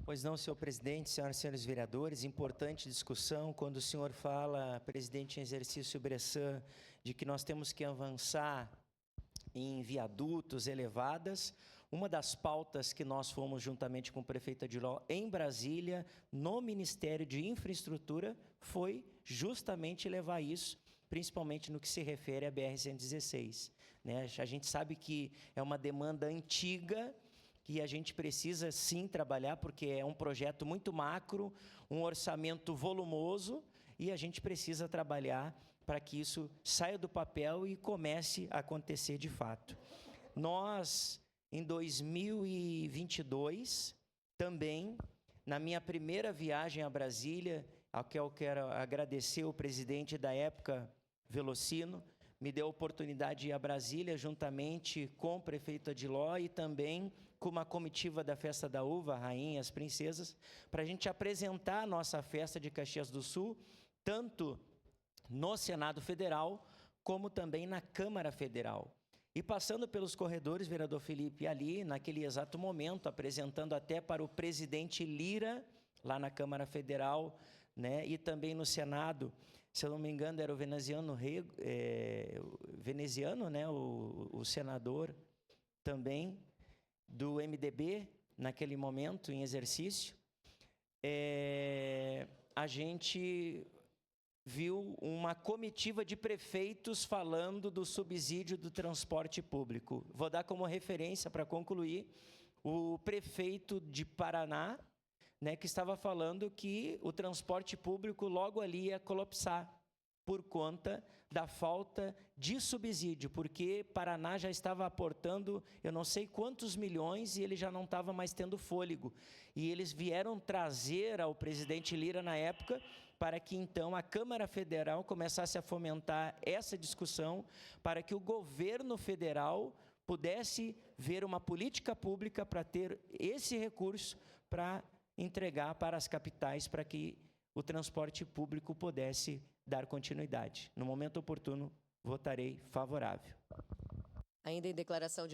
Pois não, senhor presidente, senhoras e senhores vereadores, importante discussão quando o senhor fala, presidente em exercício Bressan, de que nós temos que avançar em viadutos, elevadas. Uma das pautas que nós fomos juntamente com o prefeito Adiló em Brasília, no Ministério de Infraestrutura, foi justamente levar isso, principalmente no que se refere à BR-116. Né? A gente sabe que é uma demanda antiga, que a gente precisa sim trabalhar, porque é um projeto muito macro, um orçamento volumoso, e a gente precisa trabalhar para que isso saia do papel e comece a acontecer de fato. Nós, em 2022, também, na minha primeira viagem a Brasília, a que eu quero agradecer o presidente da época, Velocino, me deu a oportunidade de ir a Brasília juntamente com o prefeito Adiló e também com uma comitiva da Festa da Uva, Rainhas, Princesas, para a gente apresentar a nossa festa de Caxias do Sul, tanto no Senado Federal, como também na Câmara Federal. E passando pelos corredores, vereador Felipe, ali, naquele exato momento, apresentando até para o presidente Lira, lá na Câmara Federal, né, e também no Senado, se eu não me engano, era o veneziano, né, o senador também do MDB, naquele momento, em exercício, a gente viu uma comitiva de prefeitos falando do subsídio do transporte público. Vou dar como referência, para concluir, o prefeito de Paraná, né, que estava falando que o transporte público logo ali ia colapsar por conta da falta de subsídio, porque Paraná já estava aportando eu não sei quantos milhões e ele já não estava mais tendo fôlego. E eles vieram trazer ao presidente Lira na época para que então a Câmara Federal começasse a fomentar essa discussão para que o governo federal pudesse ver uma política pública para ter esse recurso para entregar para as capitais para que o transporte público pudesse dar continuidade. No momento oportuno, votarei favorável. Ainda em declaração de